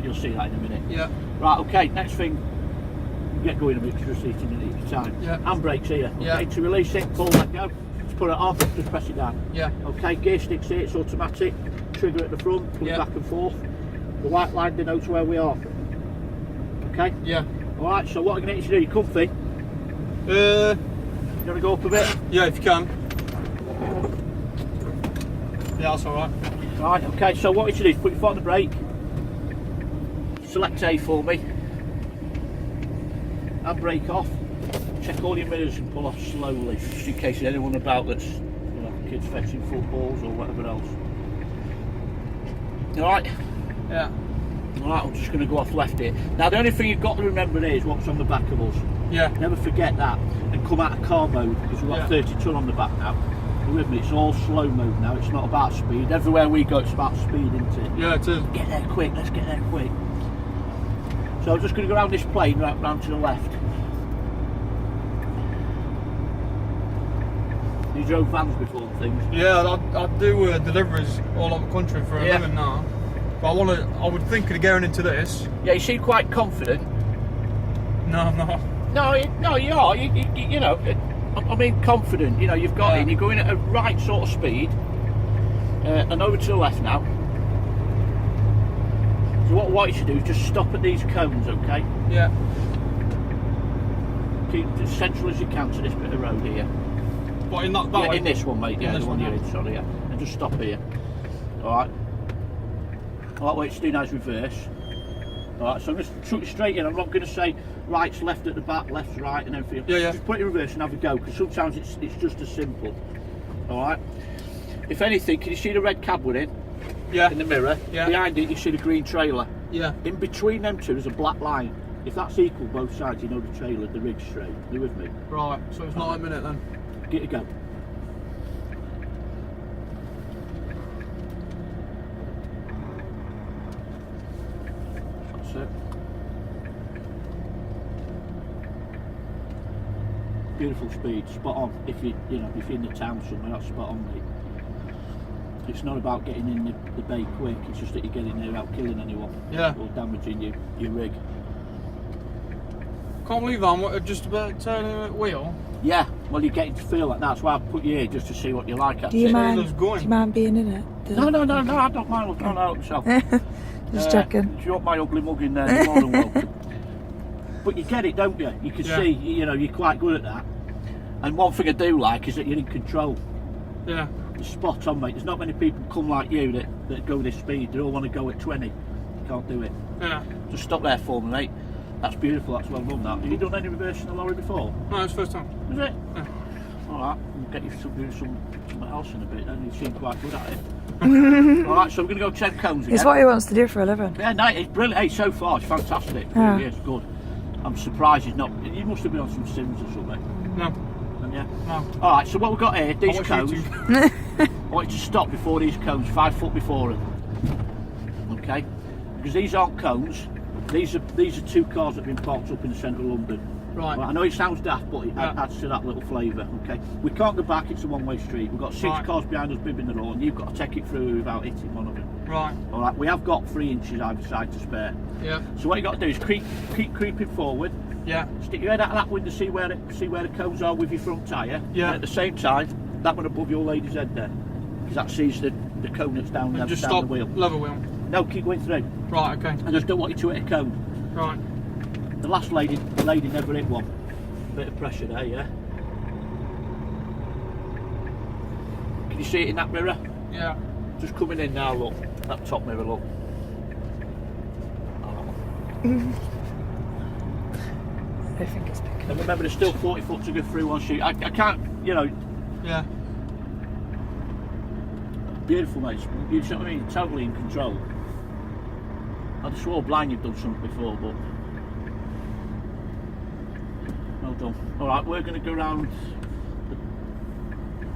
but you'll see that in a minute. Yeah. Right, okay, next thing, get going a bit because you're just eating at each time. Yeah. Handbrakes here. Okay, Yeah. to release it, pull, let go. To put it on, just press it down. Yeah. Okay, gear sticks here, it's automatic. Trigger at the front, pull it Yeah. back and forth. The white line denotes where we are. Okay? Yeah. Alright, so what I'm going to get you to do, you comfy? You want to go up a bit? Yeah, if you can. Yeah, that's alright. Right, okay, so what you should do is put your foot on the brake. Select A for me. And brake off. Check all your mirrors and pull off slowly, just in case there's anyone about that's, you know, kids fetching footballs or whatever else. Alright? Yeah. Alright, I'm just going to go off left here. Now the only thing you've got to remember there is what's on the back of us. Yeah. Never forget that and come out of car mode because we've got 30 ton on the back now. You're with me, it's all slow mode now, it's not about speed. Everywhere we go it's about speed, isn't it? Yeah, it is. Get there quick, let's get there quick. So I'm just going to go around this plane, right round to the left. You drove vans before and things? Yeah, I do deliveries all over the country for a living now. But I would think of going into this. Yeah, you seem quite confident. No, I'm not. No, you are. You know, I mean confident. You know, you've got it. And you're going at a right sort of speed. And over to the left now. So what you should do is just stop at these cones, okay? Yeah. Keep as central as you can to this bit of road here. What, in that Yeah, way? in this one, mate. Yeah, In the this one one, you're in. Sorry, yeah. And just stop here. All right. All right, what you should do now is reverse. All right, so I'm just chuck you straight in. I'm not going to say right's left at the back, left's right, and everything. Yeah, yeah. Just put it in reverse and have a go, because sometimes it's just as simple. All right. If anything, can you see the red cab we're in? Yeah. In the mirror. Yeah. Behind it, you see the green trailer. Yeah. In between them two, there's a black line. If that's equal both sides, you know the trailer, the rig's straight. Are you with me? Right. So it's not a minute then. Get a go. That's it. Beautiful speed, spot on. If you're in the town somewhere, that's spot on, mate. It's not about getting in the bay quick. It's just that you're getting there without killing anyone. Yeah. Or damaging your rig. Can't believe I'm just about turning a wheel. Yeah. Well, you're getting to feel like that. That's why I put you here just to see what you like. Do you It mind? was going. Do you mind being in it? No, I don't mind looking at myself. Just checking. If you want my ugly mug in there, you're more than welcome. But you get it, don't you? You can see, you know, you're quite good at that. And one thing I do like is that you're in control. Yeah. You're spot on, mate. There's not many people come like you that go this speed. They all want to go at 20. You can't do it. Yeah. Just stop there for me, mate. That's beautiful. That's well done, that. Have you done any reverse in a lorry before? No, it's the first time. Is it? Yeah. Alright, we'll get you doing something else in a bit, and you seem quite good at it. Alright, so we're going to go 10 cones again. It's what he wants to do for a living. Yeah, no, it's brilliant. Hey, so far, it's fantastic. Yeah. Really is good. I'm surprised he's not. You must have been on some Sims or something. No. Yeah. No. Alright, so what we've got here, these watch cones. YouTube. I want you to stop before these cones, 5 foot before them. Okay? Because these aren't cones. These are 2 cars that have been parked up in the centre of London. Right. I know it sounds daft, but it adds to that little flavour. Okay? We can't go back, it's a one-way street. We've got 6 cars behind us bibbing the lawn. You've got to take it through without hitting one of them. Right. Alright, we have got 3 inches either side to spare. Yeah. So what you got to do is keep creeping forward. Yeah. Stick your head out of that window, see where the cones are with your front tyre. Yeah. And at the same time, that one above your lady's head there, because that sees the cone that's down, And just down stop. the wheel. Level wheel. No, keep going through. Right. Okay. I just don't want you to hit a cone. Right. The last lady never hit one. Bit of pressure there, yeah. Can you see it in that mirror? Yeah. Just coming in now, look. That top mirror, look. I think it's big. And remember, there's still 40 foot to go through one shoot. I can't, you know. Yeah. Beautiful, mate. You know what I mean? Totally in control. I'd have swore blind you've done something before, but well done. Alright, we're going to go around the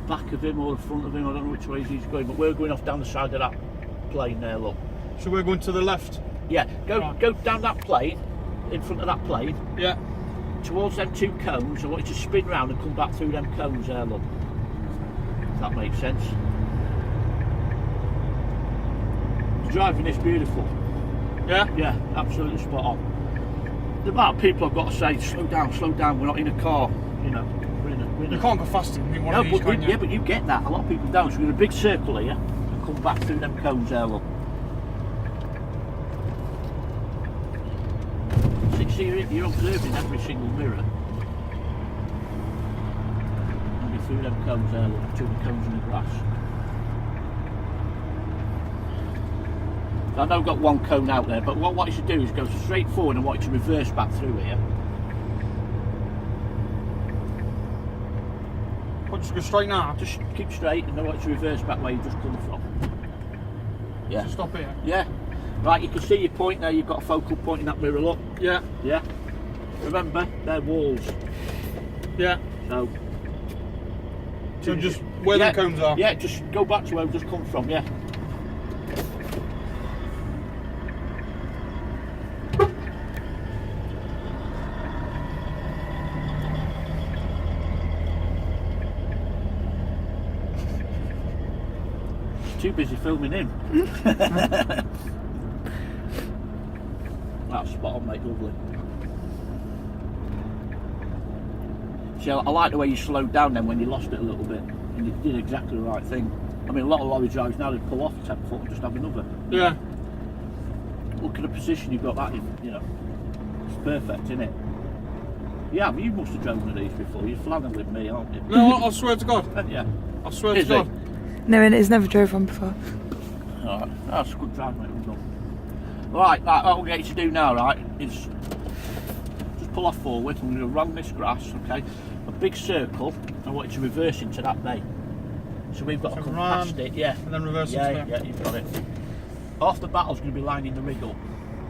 back of him or the front of him. I don't know which way he's going, but we're going off down the side of that plane there, look. So we're going to the left? Yeah, go Right. down that plane, in front of that plane, Yeah. towards them 2 cones. I want you to spin round and come back through them cones there, look. If that makes sense. Driving this beautiful. Yeah? Yeah, absolutely spot on. The amount of people I've got to say, slow down, we're not in a car, you know. We're in a You can't go faster than one no, of these, but can you? yeah, but you get that. A lot of people don't. So we're in a big circle here and come back through them cones there, look. See, you're observing every single mirror. And you're through them cones there, look, between the cones and the grass. So I know I've got one cone out there, but what you should do is go straight forward and I want you to reverse back through here. What, just go straight now? Just keep straight and I want you to reverse back where you just come from. Yeah. Just stop here. Yeah. Right, you can see your point there, you've got a focal point in that mirror, look. Yeah. Yeah. Remember, they're walls. Yeah. So just where yeah, the cones are? Yeah, just go back to where we've just come from, yeah. Too busy filming him. That's spot on, mate, lovely. See, I like the way you slowed down then when you lost it a little bit, and you did exactly the right thing. I mean, a lot of lorry drivers now, they pull off 10 foot and just have another. Yeah. Look at the position you've got that in, you know. It's perfect, isn't it? Yeah, you must have driven one of these before. You're flagging with me, aren't you? No, I swear to God. Haven't you? I swear to Is God. it? No, and it's never drove one before. Alright, that's a good drive, mate. Well done. Right, what we'll get you to do now, right, is just pull off forward. I'm going to run this grass, okay? A big circle. I want you to reverse into that bay. So we've got to come run, past it, yeah. And then reverse into Yeah, there. yeah, you've got it. Half the battle's going to be lining the rig up.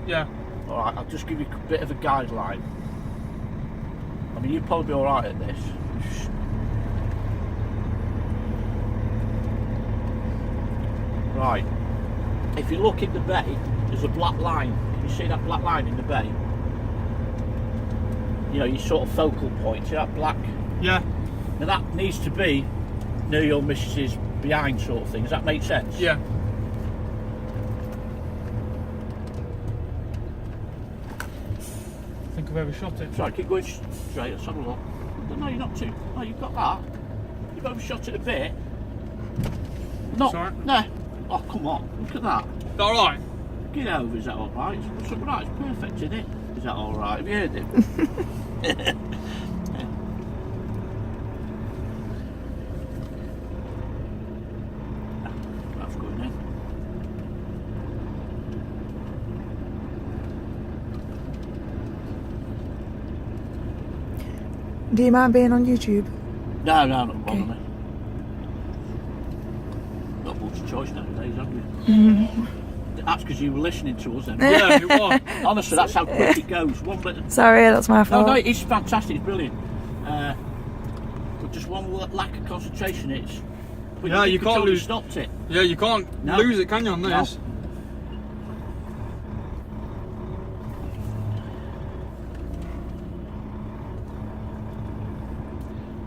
Yeah. Alright, I'll just give you a bit of a guideline. I mean, you'll probably be alright at this. Right. If you look in the bay, there's a black line. Can you see that black line in the bay? You know, your sort of focal point. See that black? Yeah. Now that needs to be near your missus's behind sort of thing. Does that make sense? Yeah. I think I've overshot it. Sorry, keep going straight. Let's have a look. No, you're not too. No, you've got that. You've overshot it a bit. Not. Sorry. No. Oh, come on. Look at that. Is that alright? Get over. Is that all right? It's all right. It's perfect, isn't it? Is that all right? Have you heard it? That's going in. Do you mind being on YouTube? No, don't bother Okay. me. Not much choice nowadays, have you? That's because you were listening to us then. Yeah, it was. Honestly, that's how quick it goes. One bit. Sorry, that's my No, fault. no, it's fantastic, it's brilliant. But just one lack of concentration, it's. But Yeah, you could can't totally lose- stopped it. Yeah, you can't No. lose it, can you, on No. this?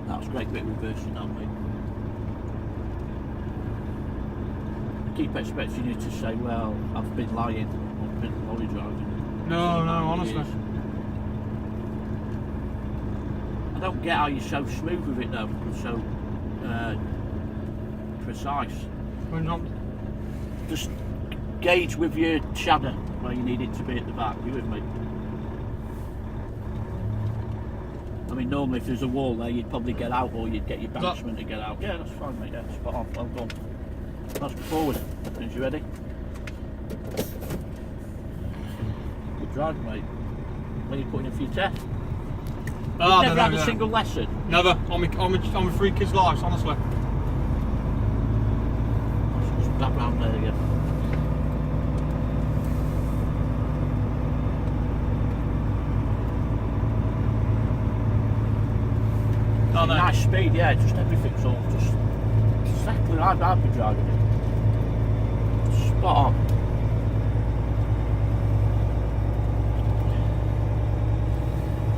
That was a great bit of reversing, that mate. I keep expecting you to say, well, I've been lying, I've been lorry driving. No, for no, 9 honestly. years. I don't get how you're so smooth with it though, and so precise. When not, Just gauge with your shadow where you need it to be at the back. You with me? I mean, normally if there's a wall there, you'd probably get out, or you'd get your banksman to get out. Yeah, that's fine, mate. Yeah, spot on. Well done. Let's go forward. Are you ready? Good drive, mate. When you're putting in for your test. Ah, Never no, had no, a no. single lesson. Never. On my 3 kids' lives, honestly. Just back round there again. Oh, no. Nice speed, yeah. Just everything's all just exactly like I'd be driving it. Spot on.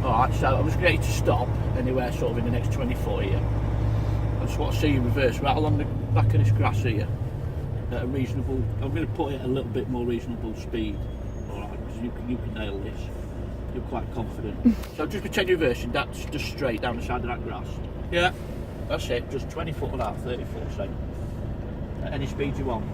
Alright, so I'm just going to stop anywhere sort of in the next 20 foot here. I just want to see you reverse right along the back of this grass here at a reasonable, I'm going to put it at a little bit more reasonable speed. Alright. you can nail this. You're quite confident. So just pretend you're reversing. That's just straight down the side of that grass. Yeah. That's it. Just 20 foot of that, 30 foot, say. At any speed you want.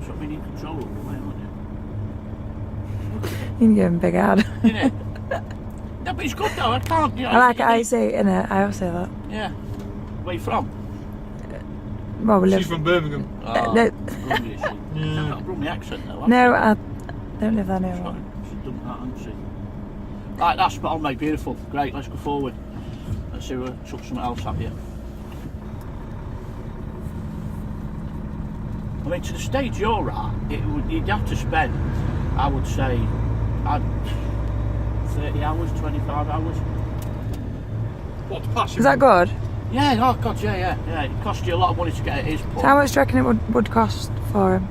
So I mean, you control all the way, aren't you? You can give him a big ad. Isn't it? No, but it's good though. I can't. You know, I like it how you say it, innit? I also say that. Yeah. Where you from? Well, we live. She's from Birmingham. Oh, no. Grundy, is she? She's got a Grundy accent though. hasn't No, she? I don't live there She's anymore. done that, hasn't she? Right, that's spot on, mate. Beautiful. Great. Let's go forward. Let's see if we chuck something else at you. I mean, to the stage you're at, you'd have to spend, I would say, 30 hours, 25 hours. What, to pass you? Is that good? Yeah, oh god, yeah. It cost you a lot of money to get at his pub. So how much do you reckon it would cost for him?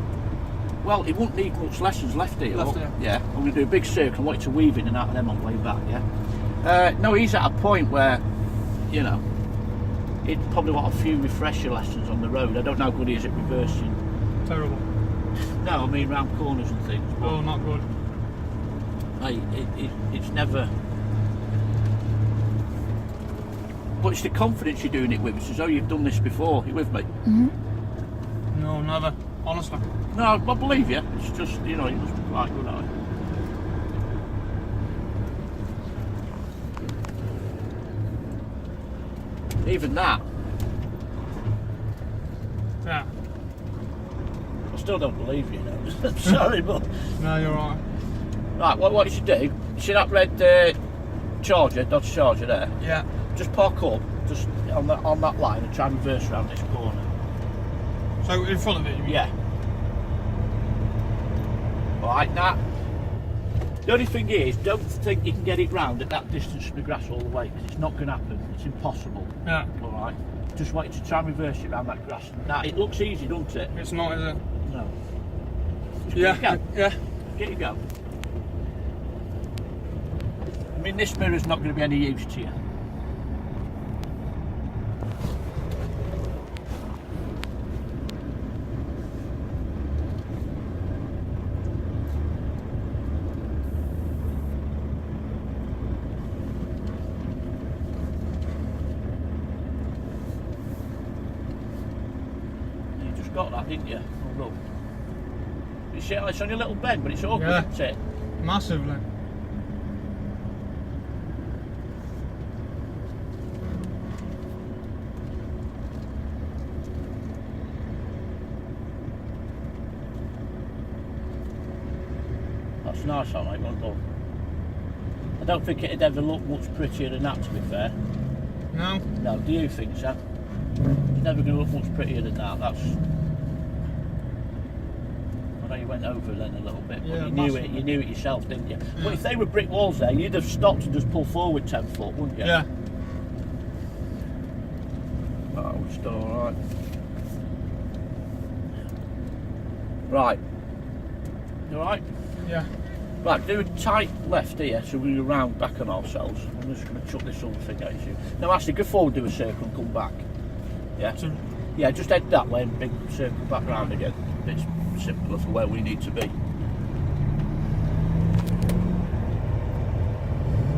Well, it wouldn't need much lessons left here. Left here. Yeah, I'm going to do a big circle. I want you to weave in and out of them on the way back, yeah? No, he's at a point where, you know, he'd probably want a few refresher lessons on the road. I don't know how good he is at reversing. Terrible. No, I mean round corners and things. But, Oh, not good. hey, it's never... But it's the confidence you're doing it with. It's as though you've done this before. You with me? No, never. Honestly. No, I believe you. It's just, you know, you must be quite good at it. Even that, Yeah. I still don't believe you, know. Sorry, but... No, you're right. Right, what you should do, you see that red Charger, Dodge Charger there? Yeah. Just park up, just on that line and try and reverse around this corner. So in front of it, you mean? Yeah. Alright, now, the only thing is, don't think you can get it round at that distance from the grass all the way, because it's not going to happen. It's impossible. Yeah. Alright? Just want you to try and reverse it around that grass. Now, it looks easy, doesn't it? It's not, is it? No. Just Yeah. Get it go. Yeah. Get it go. I mean, this mirror's not going to be any use to you. You just got that, didn't you? Oh, look. You see, it's only a little bend, but it's all good, Yeah. isn't it? Massively. That's nice, I like one, look. I don't think it'd ever look much prettier than that, to be fair. No? No, do you think so? It's never going to look much prettier than that. That's. I know you went over then a little bit, but Yeah, you knew massively. it. You knew it yourself, didn't you? Yeah. But if they were brick walls there, you'd have stopped and just pulled forward 10 foot, wouldn't you? Yeah. Oh, it's still all right. Right. You all right? Yeah. Right, do a tight left here so we round back on ourselves. I'm just going to chuck this other thing at you. Now, actually, go forward, do a circle and come back. Yeah? So, Yeah, just head that way and big circle back round again. It's simpler for where we need to be.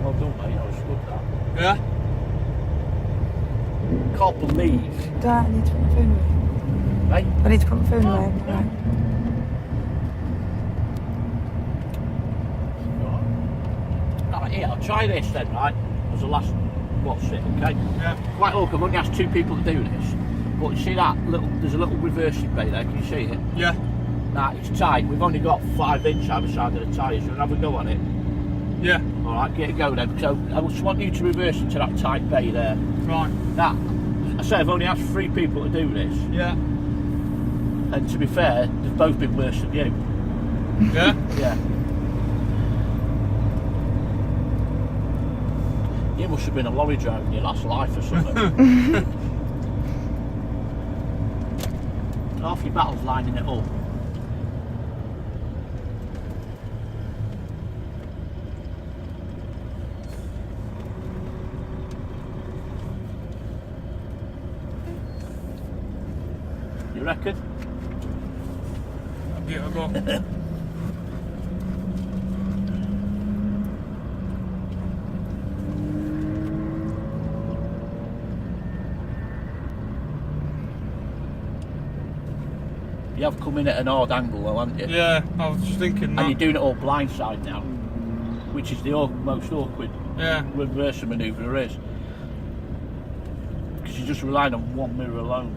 Well done, mate. That was good, that. yeah. Can't believe, Do I need to put my phone away? mate. I need to put my phone away. Right. Right, here, I'll try this then, right? As the last, what's it, okay? Yeah. Quite look, I've only asked 2 people to do this. But you see that little, there's a little reversing bay there, can you see it? Yeah. Nah, it's tight. We've only got 5 inch either side of the tyres. You want to have a go on it? Yeah. Alright, get a go then. So I just want you to reverse into that tight bay there. Right. That, I say I've only asked 3 people to do this. Yeah. And to be fair, they've both been worse than you. Yeah. Yeah. You must have been a lorry driver in your last life or something. Half your battle's lining it up. reckon? Give it a go. You have come in at an odd angle though, haven't you? Yeah, I was just thinking that. And you're doing it all blindside now, which is the most awkward Yeah. reverse manoeuvre there is. Because you're just relying on one mirror alone.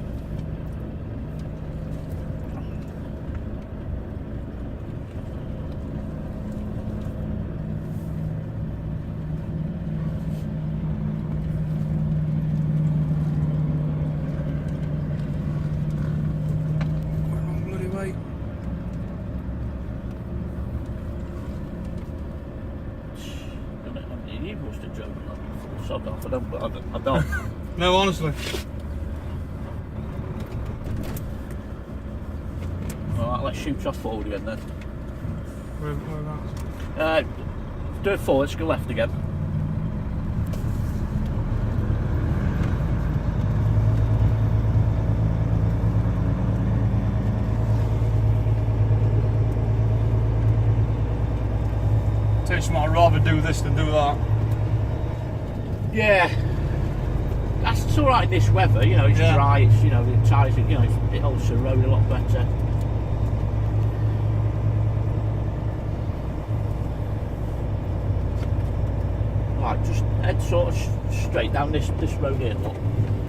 Wrong bloody way. You must have driven like full sod off. I don't. No, honestly. Alright, let's shoot off forward again then. Where Do it forward, let's go left again. Takes me, I'd rather do this than do that. Yeah. That's alright in this weather, you know, it's Yeah. dry, it's, you know, the tyres, you know, it holds the road a lot better. Right, just head sort of straight down this road here, look.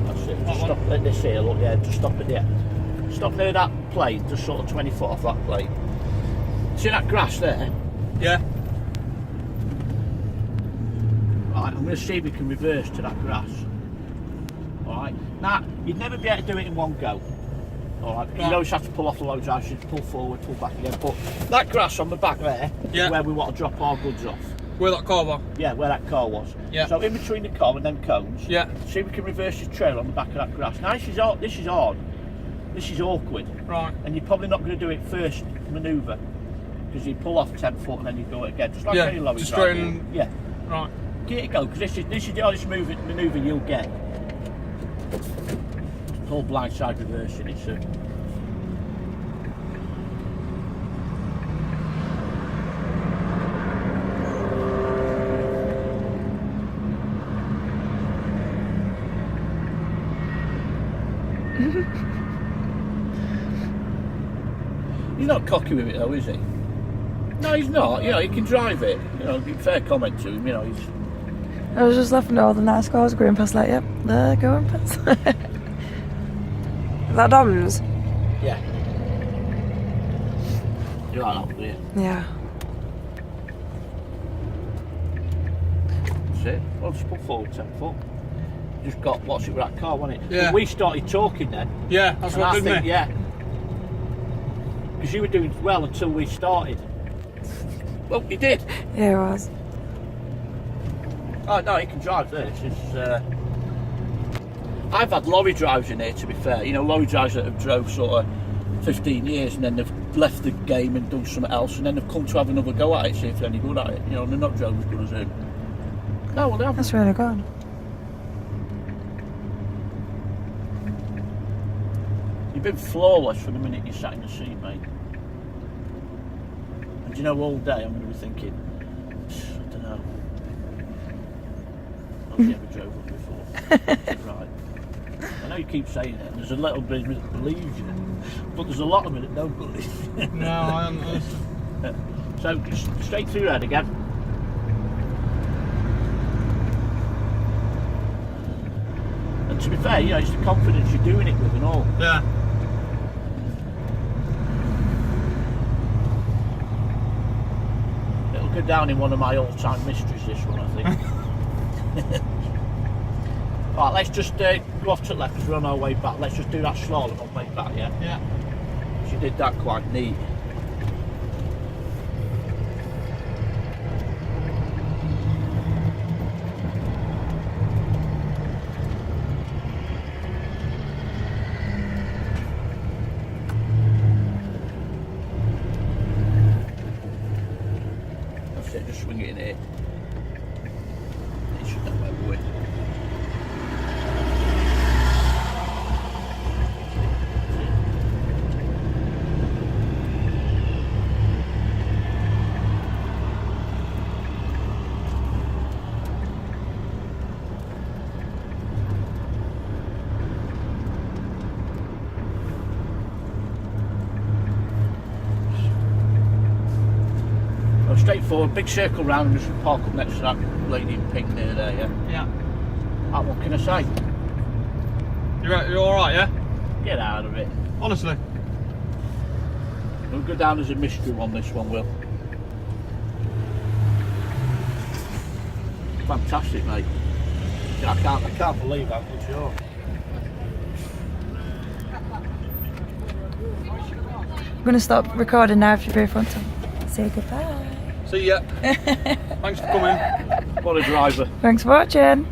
That's it. Just That stop one? at this here, look, yeah, just stop at the end. Stop near that plane, just sort of 20 foot off that plane. See that grass there? Yeah. Right, I'm going to see if we can reverse to that grass. Alright, now, you'd never be able to do it in one go. Alright, Right. you always have to pull off the low drive, you pull forward, pull back again. But that grass on the back there Yeah. is where we want to drop our goods off. Where that car was. Yeah, where that car was. Yeah. So in between the car and them cones, Yeah. see if we can reverse your trail on the back of that grass. Now this is hard, this is awkward, Right. and you're probably not going to do it first manoeuvre, because you pull off 10 foot and then you do it again, just like Yeah, any low just drive. straighten- Yeah. Right. Give it a go, because this is the hardest manoeuvre you'll get. It's called blindside reversing. It's a... He's not cocky with it though, is he? No, he's not. You know, he can drive it. You know, fair comment to him. You know, he's... I was just laughing at all the nice cars going past, like, yep, they're going past. Is that Dom's? Yeah. You like that one, do you? Yeah. That's it. Well, just put forward 10 foot. Just got what's it with that car, wasn't it? Yeah. But we started talking then. Yeah, that's and what I did think, me. yeah. Because you were doing well until we started. Well, you did. Yeah, it was. Oh no, he can drive this. It's, I've had lorry drives in here, to be fair. You know, lorry drives that have drove sort of 15 years and then they've left the game and done something else and then they've come to have another go at it, see if they're any good at it. You know, and they're not drove as good as him. No, well, they haven't. That's really good. You've been flawless from the minute you sat in the seat, mate. And you know, all day I'm going to be thinking, I don't know. Have you ever drove one before? Right. I know you keep saying it, and there's a little bit that believes you, but there's a lot of it that don't believe you. No, I haven't. So, just straight through red again. And to be fair, you know, it's the confidence you're doing it with and all. Yeah. It'll go down in one of my all-time mysteries, this one, I think. Right, let's just go off to the left because we're on our way back. Let's just do that slalom on the way back, yeah? Yeah. She did that quite neat. That's it, just swing it in here. It should know where we're going. Go straight forward, big circle round, and just park up next to that lady in pink near there, yeah? Yeah. What can I say? You're alright, yeah? Get out of it. Honestly. We'll go down as a mystery on this one, Will. Fantastic, mate. I can't believe how good you are. I'm going to stop recording now if you both want to say goodbye. See ya. Thanks for coming. What a driver. Thanks for watching.